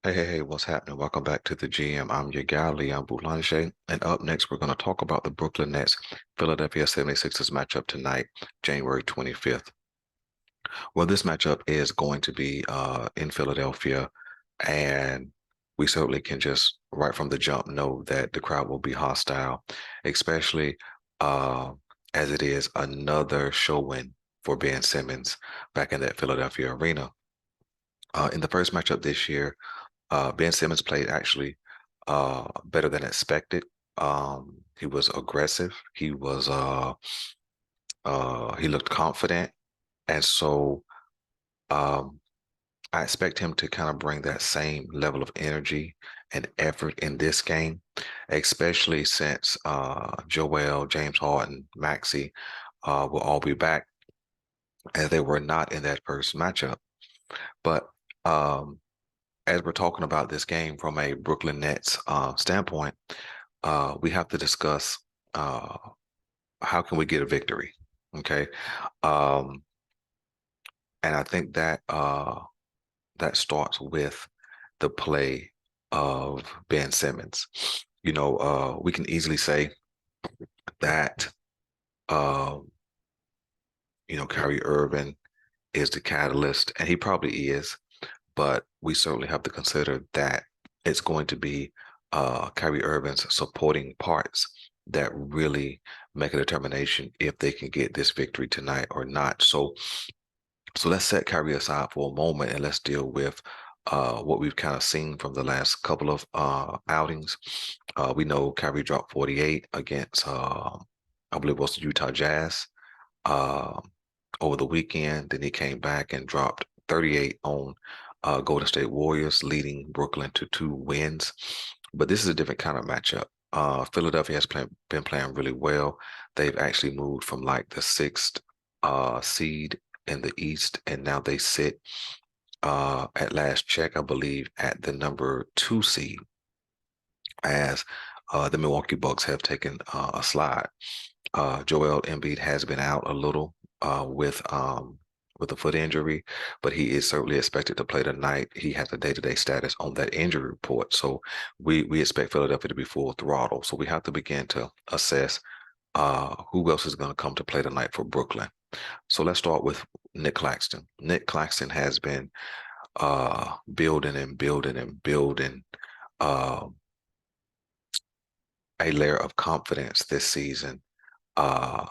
Hey, what's happening? Welcome back to the GM. I'm your guy, Leon Boulanger. And up next, we're going to talk about the Brooklyn Nets Philadelphia 76ers matchup tonight, January 25th. Well, this matchup is going to be in Philadelphia, and we certainly can just right from the jump know that the crowd will be hostile, especially uh, as it is another showing for Ben Simmons back in that Philadelphia arena. In the first matchup this year, Ben Simmons played actually better than expected. He was aggressive. He looked confident, and so um, I expect him to kind of bring that same level of energy and effort in this game, especially since Joel, James Harden, Maxey will all be back, as they were not in that first matchup. But um, as we're talking about this game from a Brooklyn Nets standpoint, we have to discuss uh, how can we get a victory, okay? Um, and I think that that starts with the play of Ben Simmons. We can easily say that uh, Kyrie Irving is the catalyst, and he probably is, but we certainly have to consider that it's going to be Kyrie Irving's supporting parts that really make a determination if they can get this victory tonight or not. So let's set Kyrie aside for a moment and let's deal with what we've kind of seen from the last couple of outings. We know Kyrie dropped 48 against, I believe it was the Utah Jazz uh, over the weekend. Then he came back and dropped 38 on Golden State Warriors, leading Brooklyn to 2 wins. But this is a different kind of matchup. Philadelphia has been playing really well. They've actually moved from like the sixth seed in the East, and now they sit at last check, I believe, at the number 2 seed, as the Milwaukee Bucks have taken a slide. Joel Embiid has been out a little with a foot injury, but he is certainly expected to play tonight. He has a day-to-day status on that injury report, so we expect Philadelphia to be full throttle. So we have to begin to assess who else is going to come to play tonight for Brooklyn. So let's start with Nick Claxton. Nick Claxton has been building and building and building uh, a layer of confidence this season. Uh,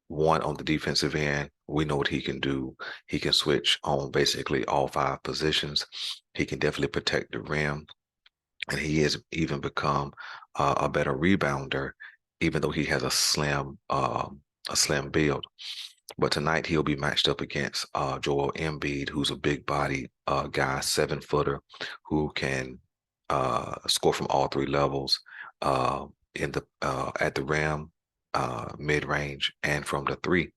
One, on the defensive end, we know what he can do. He can switch on basically all 5 positions. He can definitely protect the rim, and he has even become a better rebounder, even though he has a slim build. But tonight he'll be matched up against Joel Embiid, who's a big body guy, 7-footer, who can score from all 3 levels, uh, in the at the rim, mid range, and from the three.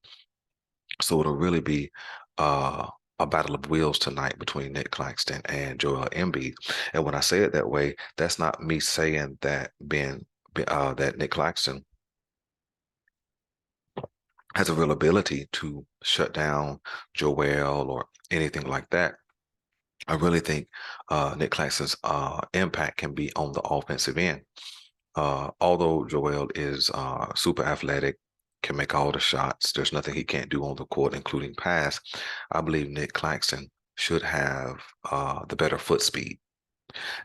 So it'll really be a battle of wills tonight between Nick Claxton and Joel Embiid. And when I say it that way, that's not me saying that that Nick Claxton has a real ability to shut down Joel or anything like that. I really think Nick Claxton's impact can be on the offensive end. Although Joel is super athletic, can make all the shots, there's nothing he can't do on the court, including pass. I believe Nick Claxton should have the better foot speed.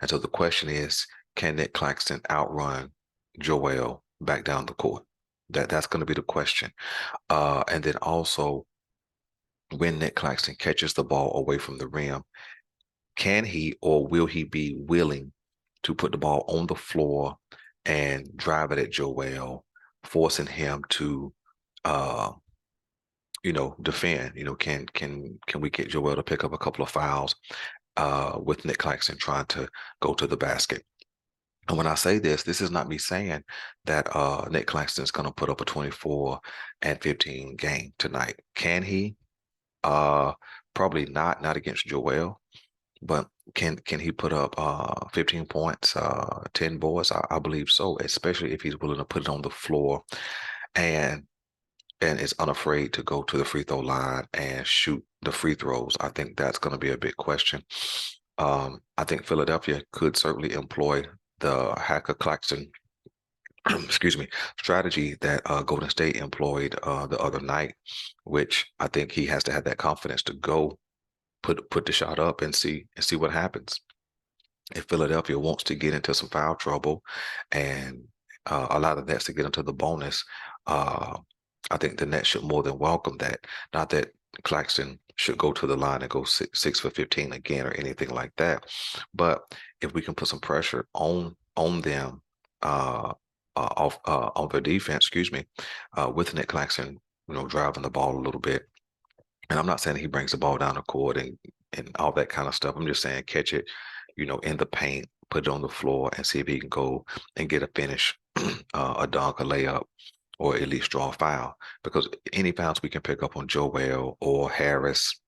And so the question is, can Nick Claxton outrun Joel back down the court? That's going to be the question. And then also, when Nick Claxton catches the ball away from the rim, can he or will he be willing to put the ball on the floor and drive it at Joel, forcing him to, uh, defend? Can we get Joel to pick up a couple of fouls with Nick Claxton trying to go to the basket? And when I say this is not me saying that Nick Claxton is going to put up a 24 and 15 game tonight. Can he? Uh, Probably not against Joel, but can he put up 15 points, 10 boards? I believe so, especially if he's willing to put it on the floor and is unafraid to go to the free throw line and shoot the free throws. I think that's going to be a big question. I think Philadelphia could certainly employ the Hacker Claxton, excuse me, strategy that Golden State employed the other night, which I think he has to have that confidence to go put the shot up and see what happens. If Philadelphia wants to get into some foul trouble and allow the Nets to get into the bonus, uh, I think the Nets should more than welcome that. Not that Claxton should go to the line and go six for 15 again or anything like that, but if we can put some pressure on them on their defense, excuse me, with Nick Claxton, driving the ball a little bit. And I'm not saying he brings the ball down the court and all that kind of stuff. I'm just saying catch it, in the paint, put it on the floor, and see if he can go and get a finish, a dunk, a layup, or at least draw a foul. Because any fouls we can pick up on Joel or Harris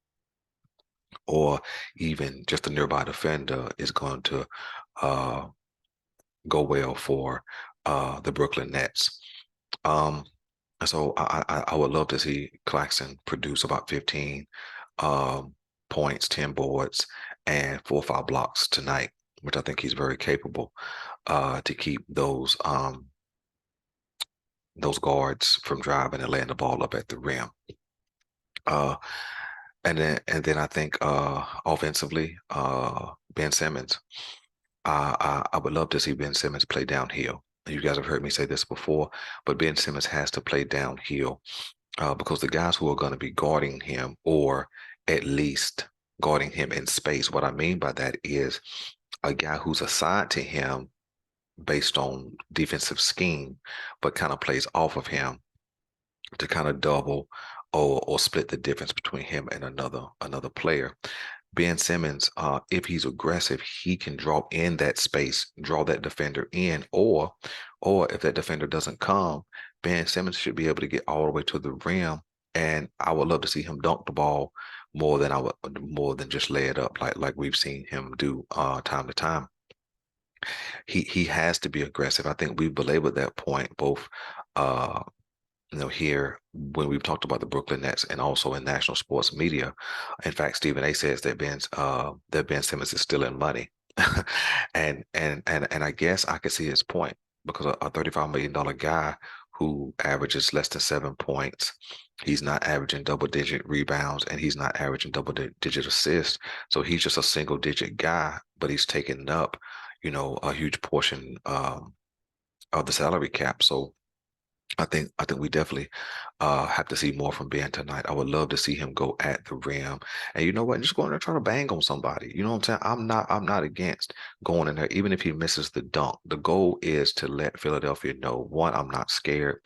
or even just a nearby defender is going to uh, go well for the Brooklyn Nets. Um, so I would love to see Claxton produce about 15 um, points, 10 boards, and 4 or 5 blocks tonight, which I think he's very capable to keep those guards from driving and laying the ball up at the rim. Uh, and then I think offensively, Ben Simmons. I would love to see Ben Simmons play downhill. You guys have heard me say this before, but Ben Simmons has to play downhill because the guys who are going to be guarding him, or at least guarding him in space, what I mean by that is a guy who's assigned to him based on defensive scheme, but kind of plays off of him to kind of double or split the difference between him and another player. Ben Simmons, if he's aggressive, he can draw in that space, draw that defender in, or if that defender doesn't come, Ben Simmons should be able to get all the way to the rim. And I would love to see him dunk the ball more than just lay it up like we've seen him do time to time. He has to be aggressive. I think we've belabored that point both uh here when we've talked about the Brooklyn Nets and also in national sports media. In fact, Stephen A says that Ben Simmons is still in money. And I guess I could see his point because a $35 million guy who averages less than 7 points, he's not averaging double-digit rebounds and he's not averaging double-digit assists. So he's just a single-digit guy, but he's taking up, a huge portion of the salary cap. So I think we definitely have to see more from Ben tonight. I would love to see him go at the rim. And you know what? Just go in there trying to bang on somebody. You know what I'm saying? I'm not against going in there, even if he misses the dunk. The goal is to let Philadelphia know, one, I'm not scared.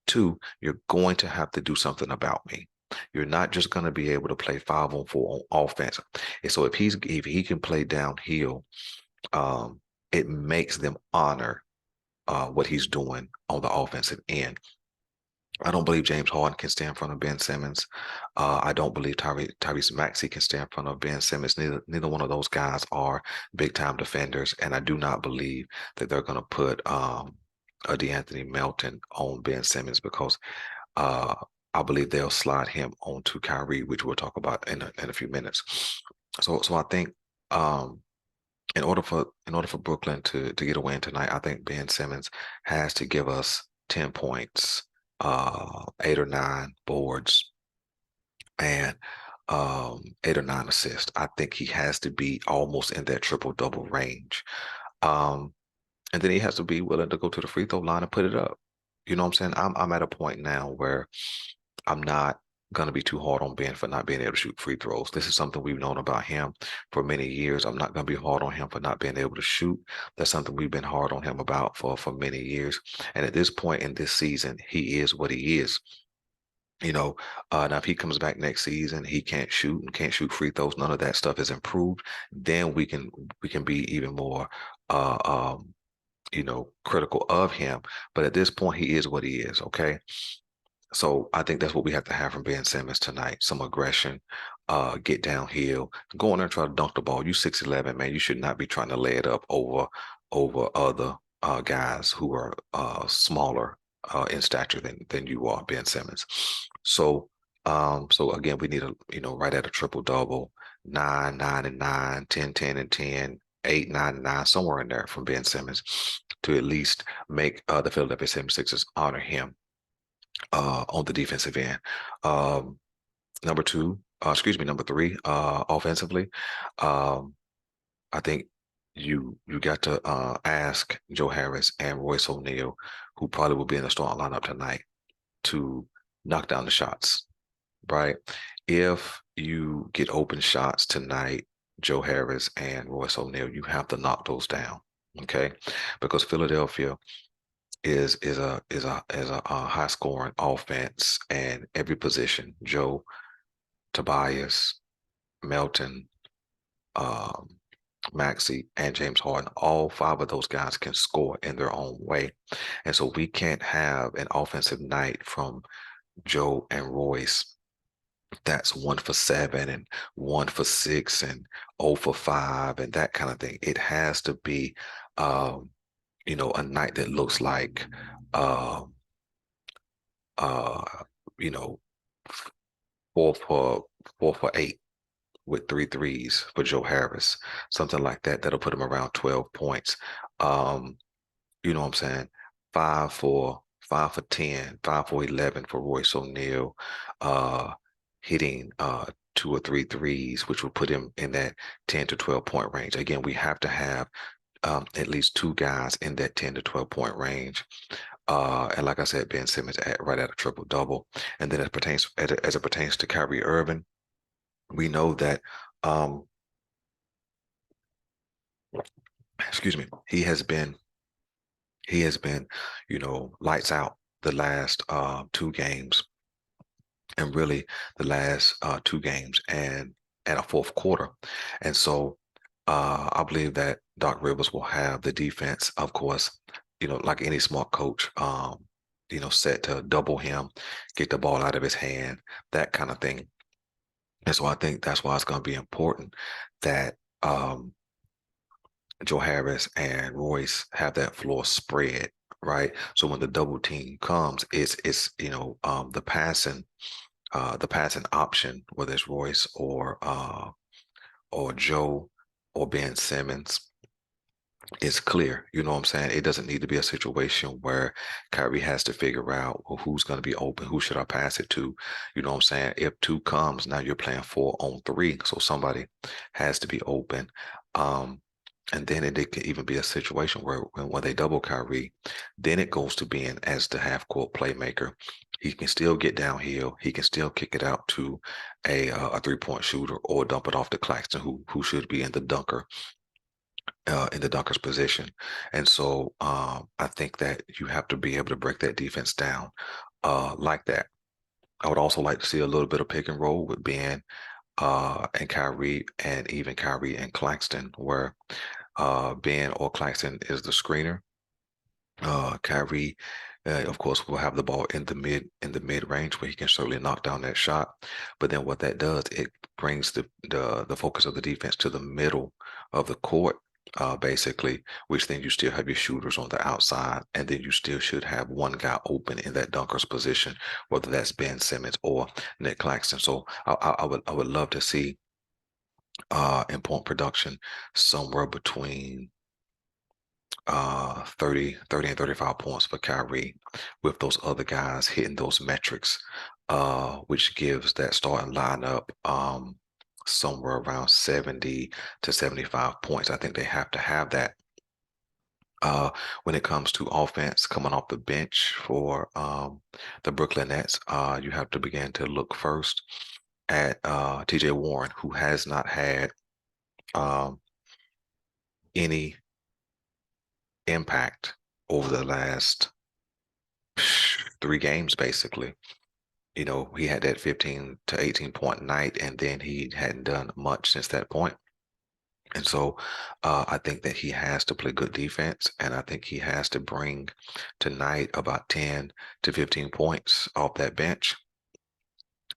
Two, you're going to have to do something about me. You're not just going to be able to play 5-on-4 on offense. And so if he can play downhill, um, it makes them honor what he's doing on the offensive end. I don't believe James Harden can stand in front of Ben Simmons. I don't believe Tyrese Maxey can stand in front of Ben Simmons. Neither one of those guys are big time defenders, and I do not believe that they're going to put a DeAnthony Melton on Ben Simmons because uh, I believe they'll slide him onto Kyrie, which we'll talk about in a few minutes. So I think um, in order for Brooklyn to get a win tonight, I think Ben Simmons has to give us 10 points, 8 or 9 boards, and 8 or 9 assists. I think he has to be almost in that triple double range. Um, and then he has to be willing to go to the free throw line and put it up. You know what I'm saying? I'm at a point now where I'm not gonna be too hard on Ben for not being able to shoot free throws. This is something we've known about him for many years. I'm not gonna be hard on him for not being able to shoot. That's something we've been hard on him about for many years. And at this point in this season, he is what he is. Now if he comes back next season, he can't shoot and can't shoot free throws. None of that stuff is improved. Then we can be even more uh critical of him. But at this point, he is what he is. Okay. So I think that's what we have to have from Ben Simmons tonight. Some aggression, get downhill, go in there and try to dunk the ball. You 6'11", man. You should not be trying to lay it up over other guys who are smaller in stature than you are, Ben Simmons. So so again, we need right at a triple double. 9, 9 and 9, 10, 10 and 10, 8, 9 and 9, somewhere in there from Ben Simmons to at least make the Philadelphia 76ers honor him on the defensive end. Um, number three, offensively. Um, I think you got to ask Joe Harris and Royce O'Neal, who probably will be in the starting lineup tonight, to knock down the shots, right? If you get open shots tonight, Joe Harris and Royce O'Neal, you have to knock those down, okay? Because Philadelphia is a high scoring offense, and every position, Joe, Tobias, Melton, um, Maxey, and James Harden, all five of those guys can score in their own way. And so we can't have an offensive night from Joe and Royce that's 1 for 7 and 1 for 6 and 0 for 5 and that kind of thing. It has to be, um, a night that looks like, um, uh, you know, 4 for 8 with three threes for Joe Harris, something like that. That'll put him around 12 points. Um, you know what I'm saying? 5 for 10, 5 for 11 for Royce O'Neal, hitting 2 or 3 threes, which will put him in that 10 to 12 point range. Again, we have to have at least two guys in that 10 to 12 point range. And like I said, Ben Simmons right at a triple double. And then as it pertains to Kyrie Irving, we know that excuse me, he has been, lights out the last 2 games, and really the last 2 games and a fourth quarter. And so I believe that Doc Rivers will have the defense, of course, like any smart coach, set to double him, get the ball out of his hand, that kind of thing. And so I think that's why it's going to be important that Joe Harris and Royce have that floor spread, right? So when the double team comes, it's the passing option, whether it's Royce or Joe or Ben Simmons, is clear. You know what I'm saying? It doesn't need to be a situation where Kyrie has to figure out, well, who's going to be open, who should I pass it to? You know what I'm saying? If 2 comes, now you're playing 4-on-3, so somebody has to be open. And then it could even be a situation where when they double Kyrie, then it goes to being as the half court playmaker. He can still get downhill. He can still kick it out to a 3-point shooter or dump it off to Claxton, who should be in the dunker's position. And so I think that you have to be able to break that defense down like that. I would also like to see a little bit of pick and roll with Ben and Kyrie, and even Kyrie and Claxton, where Ben or Claxton is the screener. Kyrie, of course, will have the ball in the mid range where he can certainly knock down that shot. But then what that does, it brings the focus of the defense to the middle of the court, basically, which then you still have your shooters on the outside, and then you still should have one guy open in that dunker's position, whether that's Ben Simmons or Nick Claxton. So I would love to see in point production somewhere between 30 and 35 points for Kyrie, with those other guys hitting those metrics, which gives that starting lineup somewhere around 70 to 75 points. I think they have to have that. When it comes to offense coming off the bench for the Brooklyn Nets, you have to begin to look first at TJ Warren, who has not had um, any impact over the last 3 games, basically. He had that 15 to 18 point night, and then he hadn't done much since that point. And so I think that he has to play good defense, and I think he has to bring tonight about 10 to 15 points off that bench,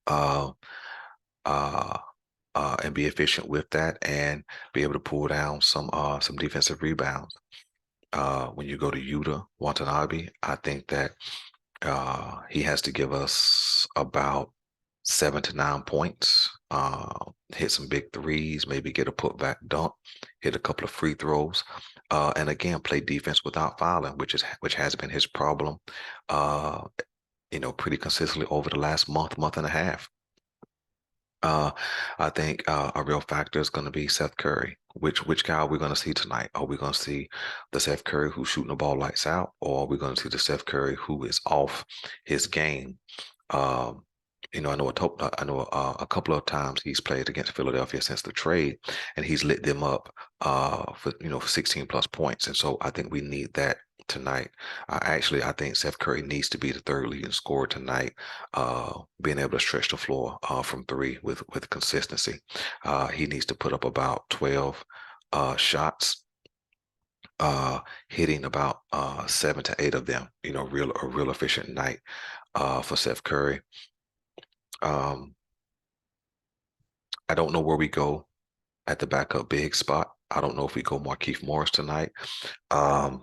uh, uh, and be efficient with that, and be able to pull down some defensive rebounds. When you go to Yuta Watanabe, I think that he has to give us about 7 to 9 points hit some big threes, maybe get a putback dunk, hit a couple of free throws, and again play defense without fouling, which has been his problem, uh, pretty consistently over the last month and a half. Uh, I think a real factor is going to be Seth Curry. Which guy are we going to see tonight? Are we going to see the Seth Curry who's shooting the ball lights out, or are we going to see the Seth Curry who is off his game? Um, I know a couple of times he's played against Philadelphia since the trade, and he's lit them up for 16 plus points. And so I think we need that tonight. I think Seth Curry needs to be the third leading scorer tonight, being able to stretch the floor from three with consistency. He needs to put up about 12 shots, uh, hitting about 7 to 8 of them. A real efficient night for Seth Curry. Um, I don't know where we go at the backup big spot. I don't know if we go Markieff Morris tonight. Um,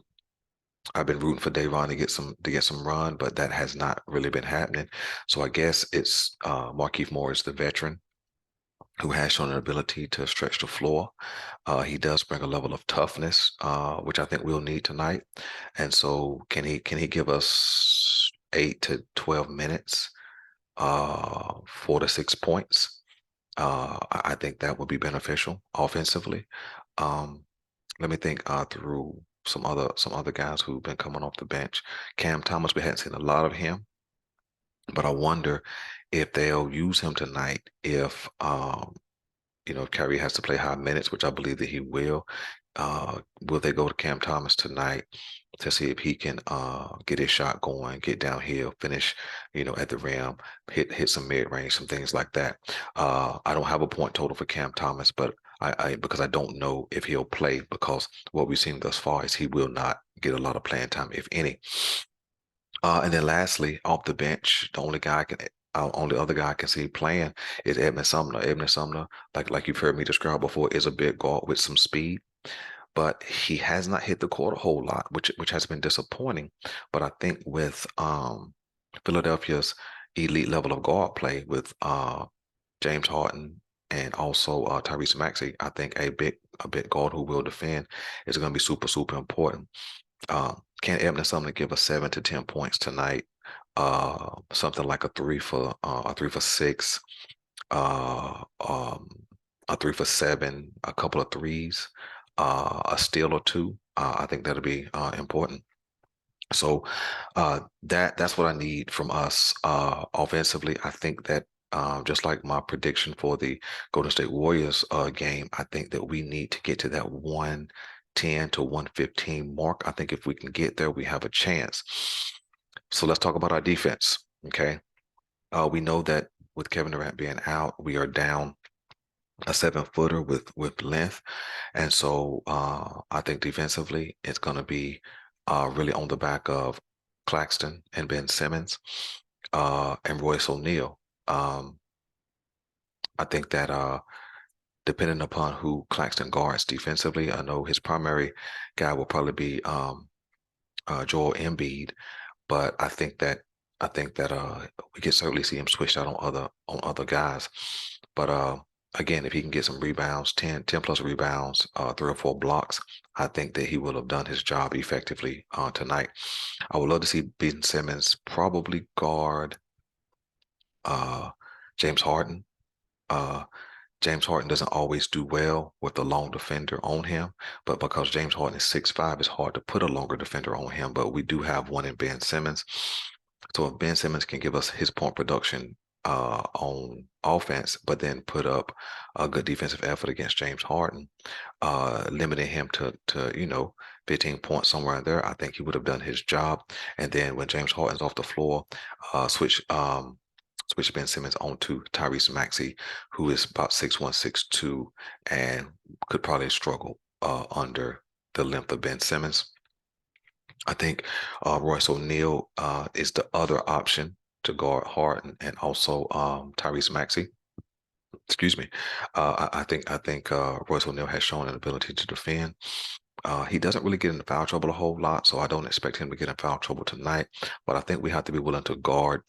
I've been rooting for Davon to get some run, but that has not really been happening. So I guess it's Markieff Morris, the veteran, who has shown an ability to stretch the floor. He does bring a level of toughness, which I think we'll need tonight. And so, can he give us 8 to 12 minutes, 4 to 6 points? I think that would be beneficial offensively. Um, Let me think through some other guys who've been coming off the bench. Cam Thomas, we hadn't seen a lot of him, but I wonder if they'll use him tonight if Kyrie has to play high minutes, which I believe that he will. Will they go to Cam Thomas tonight to see if he can get his shot going, get downhill, finish, at the rim, hit some mid range, some things like that. I don't have a point total for Cam Thomas, but because I don't know if he'll play, because what we've seen thus far is he will not get a lot of playing time, if any. And then lastly, off the bench, the only other guy I can see playing is Edmund Sumner. Edmund Sumner, like you've heard me describe before, is a big guard with some speed, but he has not hit the court a whole lot, which has been disappointing. But I think with Philadelphia's elite level of guard play with James Harden and also Tyrese Maxey, I think a big guard who will defend is going to be super super important. Can Ebner Sumner give us 7 to 10 points tonight? Something like a 3 for 6, uh, um, a 3 for 7, a couple of threes, a steal or two. I think that'll be important. So that's what I need from us offensively. I think that just like my prediction for the Golden State Warriors game, I think that we need to get to that 110 to 115 mark. I think if we can get there, we have a chance. So let's talk about our defense. Okay. We know that with Kevin Durant being out, we are down a 7 footer with length. And so I think defensively, it's going to be really on the back of Claxton and Ben Simmons and Royce O'Neal. I think that depending upon who Claxton guards defensively, I know his primary guy will probably be Joel Embiid, but I think that we can certainly see him switched out on other guys. But again, if he can get some rebounds, 10 plus rebounds, 3 or 4 blocks, I think that he will have done his job effectively tonight. I would love to see Ben Simmons probably guard uh, James Harden. Uh, James Harden doesn't always do well with the long defender on him, but because James Harden is 6'5", it's hard to put a longer defender on him. But we do have one in Ben Simmons. So if Ben Simmons can give us his point production on offense, but then put up a good defensive effort against James Harden, limiting him to 15 points somewhere in there, I think he would have done his job. And then when James Harden's off the floor, switch Ben Simmons onto Tyrese Maxey, who is about 6'1", 6'2", and could probably struggle under the length of Ben Simmons. I think Royce O'Neal is the other option to guard Harden and also Tyrese Maxey. Excuse me. I think Royce O'Neal has shown an ability to defend. He doesn't really get into foul trouble a whole lot, so I don't expect him to get in foul trouble tonight. But I think we have to be willing to guard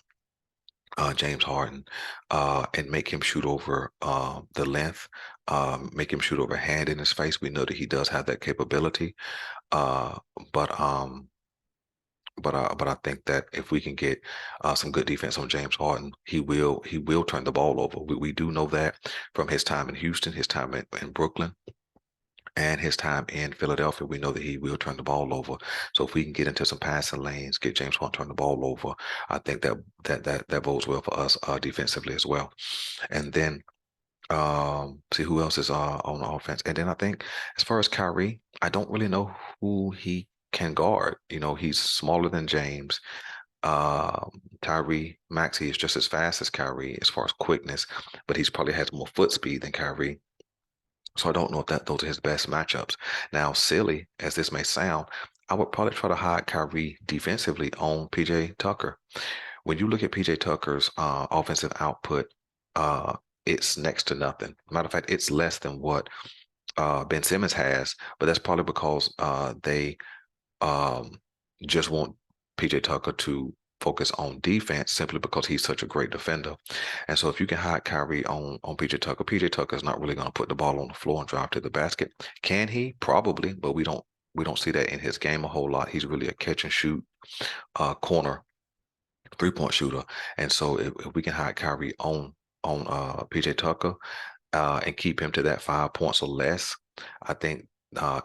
James Harden, and make him shoot over the length, make him shoot over hand in his face. We know that he does have that capability. Uh, but um, but I think that if we can get some good defense on James Harden, he will turn the ball over. We do know that from his time in Houston, his time in Brooklyn, and his time in Philadelphia. We know that he will turn the ball over. So if we can get into some passing lanes, get James Harden turn the ball over, I think that bodes well for us defensively as well. And then see who else is on offense. And then I think as far as Kyrie, I don't really know who he can guard. He's smaller than James. Kyrie Maxey is just as fast as Kyrie as far as quickness, but he's probably has more foot speed than Kyrie. So I don't know if those are his best matchups. Now, silly as this may sound, I would probably try to hide Kyrie defensively on PJ Tucker. When you look at PJ Tucker's offensive output, uh, it's next to nothing. Matter of fact, it's less than what Ben Simmons has, but that's probably because they um, just want PJ Tucker to focus on defense simply because he's such a great defender. And so if you can hide Kyrie on PJ Tucker, PJ Tucker is not really going to put the ball on the floor and drive to the basket. Can he? Probably, but we don't see that in his game a whole lot. He's really a catch and shoot corner 3-point shooter. And so if we can hide Kyrie on PJ Tucker, and keep him to that 5 points or less, I think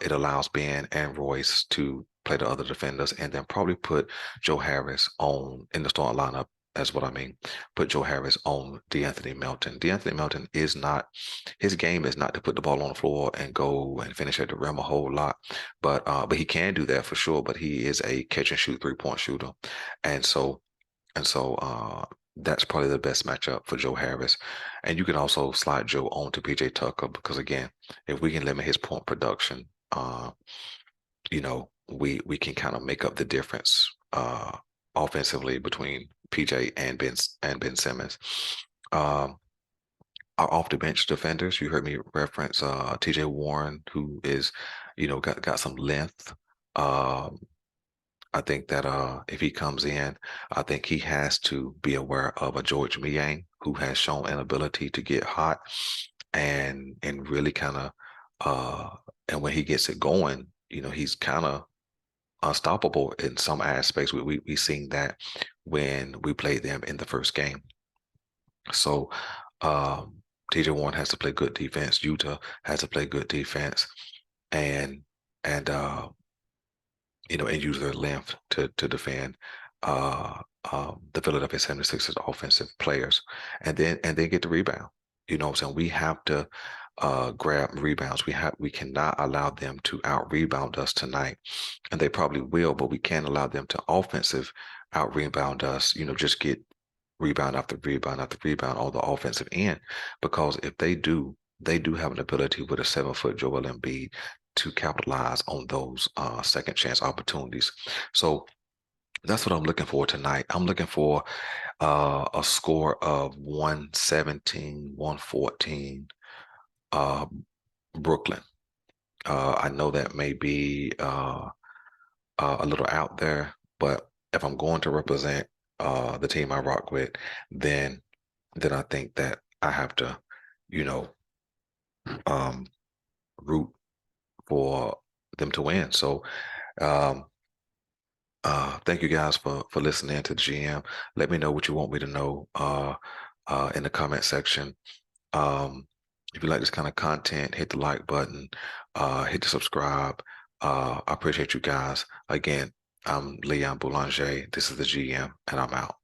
it allows Ben and Royce to play the other defenders, and then probably put Joe Harris on in the starting lineup. That's what I mean. Put Joe Harris on DeAnthony Melton. DeAnthony Melton is not, his game is not to put the ball on the floor and go and finish at the rim a whole lot, but he can do that for sure. But he is a catch and shoot 3-point shooter, and so that's probably the best matchup for Joe Harris. And you can also slide Joe on to PJ Tucker because again, if we can limit his point production, we can kind of make up the difference offensively between PJ and Ben Simmons. Um, our off the bench defenders, you heard me reference TJ Warren, who is, got some length. Um, I think that if he comes in, I think he has to be aware of a George Niang who has shown an ability to get hot and really kind of and when he gets it going, he's kind of unstoppable in some aspects. We seen that when we played them in the first game. So TJ Warren has to play good defense. Utah has to play good defense, and and and use their length to defend the Philadelphia 76ers offensive players, and then get the rebound. You know what I'm saying? We have to grab rebounds. We cannot allow them to out rebound us tonight, and they probably will, but we can't allow them to offensive out rebound us. Just get rebound after rebound after rebound on the offensive end, because if they do have an ability with a 7-foot Joel Embiid to capitalize on those second chance opportunities. So that's what I'm looking for tonight. I'm looking for a score of 117, 114, uh, Brooklyn. I know that may be a little out there, but if I'm going to represent the team I rock with, then I think that I have to, you know, um, root for them to win. So um, thank you guys for listening to the GM. Let me know what you want me to know in the comment section. If you like this kind of content, hit the like button, hit the subscribe. I appreciate you guys. Again, I'm Leon Boulanger. This is the GM, and I'm out.